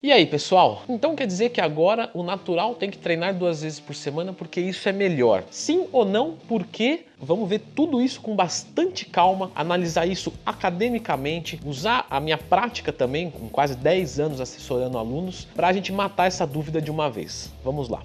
E aí, pessoal? Então quer dizer que agora o natural tem que treinar 2 vezes por semana porque isso é melhor? Sim ou não? Por quê? Vamos ver tudo isso com bastante calma, analisar isso academicamente, usar a minha prática também, com quase 10 anos assessorando alunos, para a gente matar essa dúvida de uma vez. Vamos lá.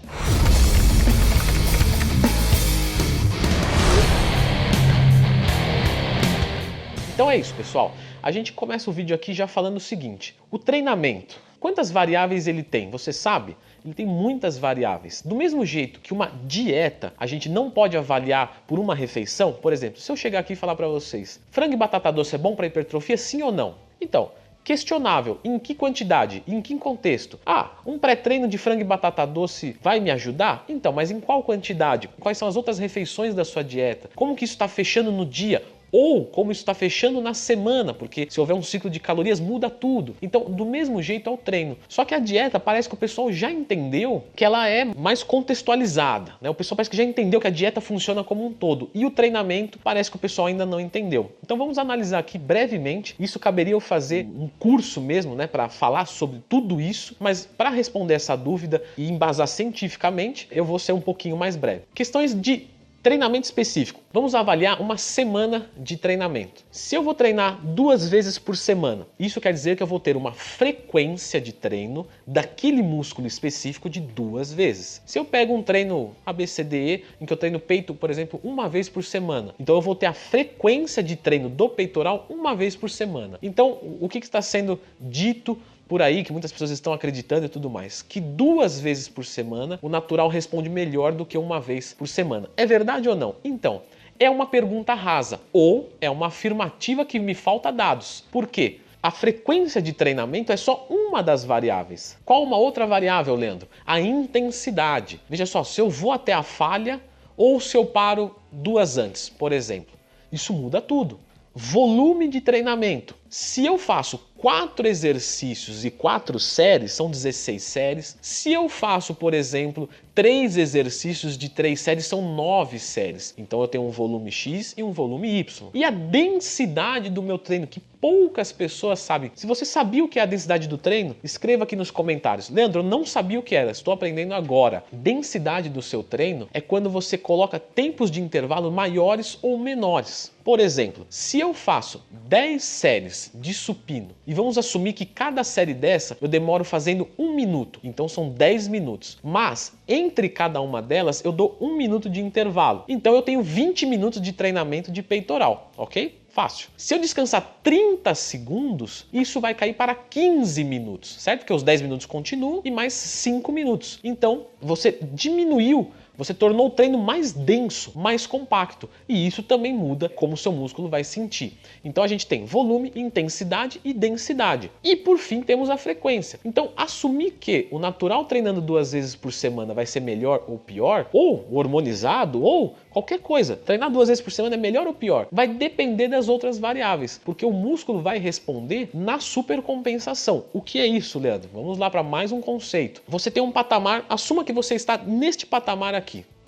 Então é isso, pessoal. A gente começa o vídeo aqui já falando o seguinte: o treinamento. Quantas variáveis ele tem? Você sabe? Ele tem muitas variáveis. Do mesmo jeito que uma dieta a gente não pode avaliar por uma refeição, por exemplo, se eu chegar aqui e falar para vocês, frango e batata doce é bom para hipertrofia, sim ou não? Então, questionável. Em que quantidade? Em que contexto? Ah, um pré-treino de frango e batata doce vai me ajudar? Então, mas em qual quantidade? Quais são as outras refeições da sua dieta? Como que isso está fechando no dia? Ou como isso está fechando na semana, porque se houver um ciclo de calorias muda tudo. Então, do mesmo jeito é o treino. Só que a dieta parece que o pessoal já entendeu que ela é mais contextualizada, né? O pessoal parece que já entendeu que a dieta funciona como um todo. E o treinamento parece que o pessoal ainda não entendeu. Então vamos analisar aqui brevemente. Isso caberia eu fazer um curso mesmo, né, para falar sobre tudo isso. Mas para responder essa dúvida e embasar cientificamente, eu vou ser um pouquinho mais breve. Questões de treinamento específico. Vamos avaliar uma semana de treinamento. Se eu vou treinar 2 vezes por semana, isso quer dizer que eu vou ter uma frequência de treino daquele músculo específico de 2 vezes. Se eu pego um treino ABCDE, em que eu treino peito, por exemplo, 1 vez por semana, então eu vou ter a frequência de treino do peitoral 1 vez por semana. Então, o que está sendo dito por aí, que muitas pessoas estão acreditando e tudo mais, que 2 vezes por semana o natural responde melhor do que 1 vez por semana. É verdade ou não? Então, é uma pergunta rasa ou é uma afirmativa que me falta dados. Por quê? A frequência de treinamento é só uma das variáveis. Qual uma outra variável, Leandro? A intensidade. Veja só, se eu vou até a falha ou se eu paro 2 antes, por exemplo. Isso muda tudo. Volume de treinamento. Se eu faço 4 exercícios e 4 séries, são 16 séries. Se eu faço, por exemplo, 3 exercícios de 3 séries, são 9 séries. Então eu tenho um volume X e um volume Y. E a densidade do meu treino, que poucas pessoas sabem. Se você sabia o que é a densidade do treino, escreva aqui nos comentários. Leandro, eu não sabia o que era, estou aprendendo agora. Densidade do seu treino é quando você coloca tempos de intervalo maiores ou menores. Por exemplo, se eu faço 10 séries de supino e vamos assumir que cada série dessa eu demoro fazendo 1 minuto, então são 10 minutos, mas entre cada uma delas eu dou 1 minuto de intervalo, então eu tenho 20 minutos de treinamento de peitoral, ok? Fácil. Se eu descansar 30 segundos, isso vai cair para 15 minutos, certo? Porque os 10 minutos continuam e mais 5 minutos. Então, você diminuiu, você tornou o treino mais denso, mais compacto. E isso também muda como o seu músculo vai sentir. Então a gente tem volume, intensidade e densidade. E por fim temos a frequência. Então assumir que o natural treinando 2 vezes por semana vai ser melhor ou pior, ou hormonizado, ou qualquer coisa, treinar 2 vezes por semana é melhor ou pior, vai depender das outras variáveis. Porque o músculo vai responder na supercompensação. O que é isso, Leandro? Vamos lá para mais um conceito. Você tem um patamar, assuma que você está neste patamar aqui.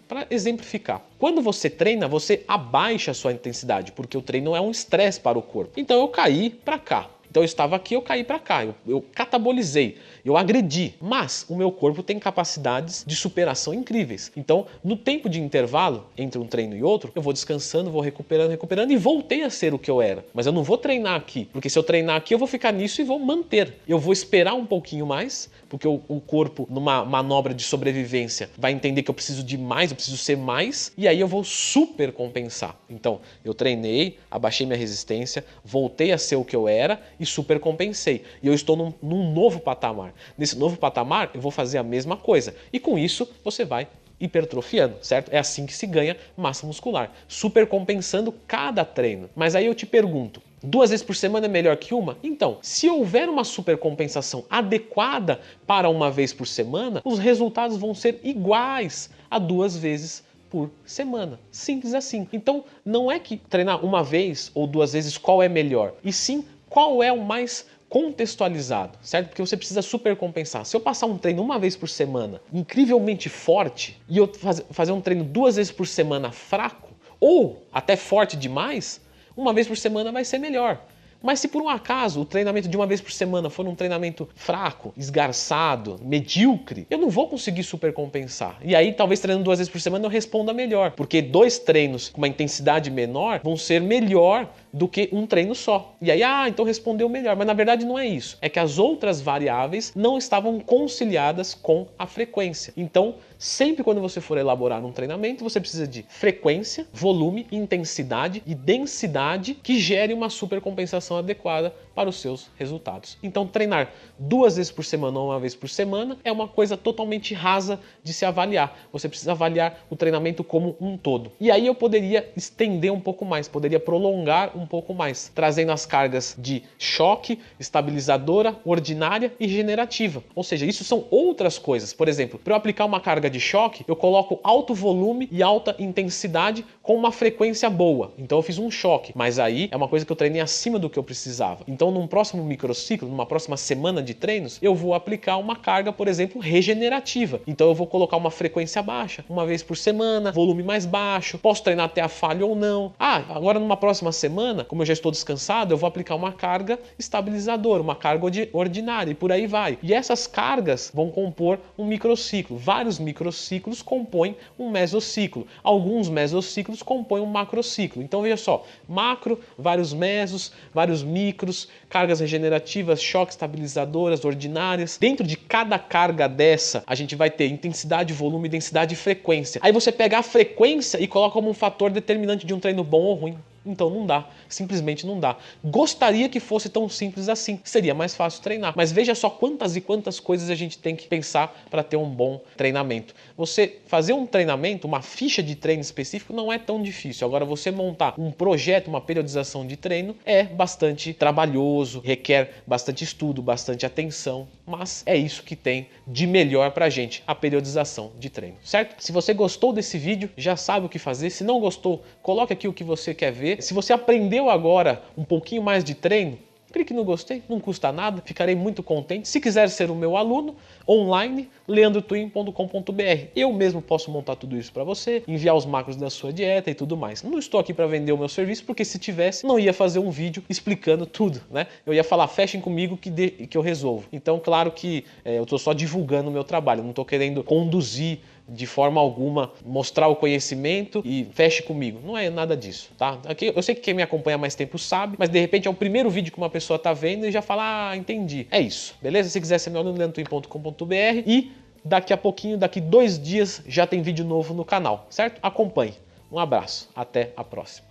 Para exemplificar, quando você treina, você abaixa a sua intensidade, porque o treino é um estresse para o corpo. Então eu caí para cá. Então eu estava aqui, eu caí para cá, eu catabolizei, eu agredi, mas o meu corpo tem capacidades de superação incríveis. Então, no tempo de intervalo entre um treino e outro, eu vou descansando, vou recuperando e voltei a ser o que eu era. Mas eu não vou treinar aqui, porque se eu treinar aqui eu vou ficar nisso e vou manter. Eu vou esperar um pouquinho mais, porque o corpo, numa manobra de sobrevivência, vai entender que eu preciso de mais, eu preciso ser mais, e aí eu vou super compensar. Então, eu treinei, abaixei minha resistência, voltei a ser o que eu era e super compensei. E eu estou num novo patamar. Nesse novo patamar, eu vou fazer a mesma coisa. E com isso, você vai hipertrofiando, certo? É assim que se ganha massa muscular, super compensando cada treino. Mas aí eu te pergunto, 2 vezes por semana é melhor que uma? Então, se houver uma supercompensação adequada para 1 vez por semana, os resultados vão ser iguais a 2 vezes por semana. Simples assim. Então, não é que treinar 1 vez ou 2 vezes qual é melhor, e sim qual é o mais contextualizado, certo? Porque você precisa supercompensar. Se eu passar um treino 1 vez por semana incrivelmente forte e eu fazer um treino 2 vezes por semana fraco ou até forte demais, 1 vez por semana vai ser melhor. Mas se por um acaso o treinamento de uma vez por semana for um treinamento fraco, esgarçado, medíocre, eu não vou conseguir supercompensar. E aí talvez treinando 2 vezes por semana eu responda melhor, porque 2 treinos com uma intensidade menor vão ser melhor do que um treino só. E aí, então respondeu melhor. Mas na verdade não é isso. É que as outras variáveis não estavam conciliadas com a frequência. Então, sempre quando você for elaborar um treinamento, você precisa de frequência, volume, intensidade e densidade que gere uma supercompensação adequada para os seus resultados. Então, treinar 2 vezes por semana ou 1 vez por semana é uma coisa totalmente rasa de se avaliar. Você precisa avaliar o treinamento como um todo. E aí eu poderia estender um pouco mais, poderia prolongar um pouco mais, trazendo as cargas de choque, estabilizadora, ordinária e generativa. Ou seja, isso são outras coisas. Por exemplo, para eu aplicar uma carga de choque, eu coloco alto volume e alta intensidade com uma frequência boa. Então eu fiz um choque, mas aí é uma coisa que eu treinei acima do que eu precisava. Então num próximo microciclo, numa próxima semana de treinos, eu vou aplicar uma carga, por exemplo, regenerativa. Então eu vou colocar uma frequência baixa, 1 vez por semana, volume mais baixo, posso treinar até a falha ou não. Agora numa próxima semana, como eu já estou descansado, eu vou aplicar uma carga estabilizadora, uma carga ordinária e por aí vai. E essas cargas vão compor um microciclo. Vários microciclos compõem um mesociclo. Alguns mesociclos compõem um macrociclo. Então veja só, macro, vários mesos, vários micros, cargas regenerativas, choques estabilizadoras, ordinárias. Dentro de cada carga dessa, a gente vai ter intensidade, volume, densidade e frequência. Aí você pega a frequência e coloca como um fator determinante de um treino bom ou ruim. Então não dá, simplesmente não dá. Gostaria que fosse tão simples assim, seria mais fácil treinar. Mas veja só quantas e quantas coisas a gente tem que pensar para ter um bom treinamento. Você fazer um treinamento, uma ficha de treino específico não é tão difícil. Agora você montar um projeto, uma periodização de treino é bastante trabalhoso, requer bastante estudo, bastante atenção, mas é isso que tem de melhor pra gente, a periodização de treino, certo? Se você gostou desse vídeo, já sabe o que fazer. Se não gostou, coloque aqui o que você quer ver. Se você aprendeu agora um pouquinho mais de treino, clique no gostei, não custa nada, ficarei muito contente. Se quiser ser o meu aluno, online, leandrotwin.com.br. Eu mesmo posso montar tudo isso para você, enviar os macros da sua dieta e tudo mais. Não estou aqui para vender o meu serviço, porque se tivesse, não ia fazer um vídeo explicando tudo, né? Eu ia falar, fechem comigo que eu resolvo. Então, claro que eu estou só divulgando o meu trabalho, não estou querendo conduzir de forma alguma, mostrar o conhecimento e feche comigo. Não é nada disso, tá? Aqui, eu sei que quem me acompanha há mais tempo sabe, mas de repente é o primeiro vídeo que uma pessoa tá vendo e já fala, entendi. É isso, beleza? Se quiser ser meu aluno, leandrotwin.com.br e daqui a pouquinho, daqui 2 dias, já tem vídeo novo no canal, certo? Acompanhe. Um abraço, até a próxima.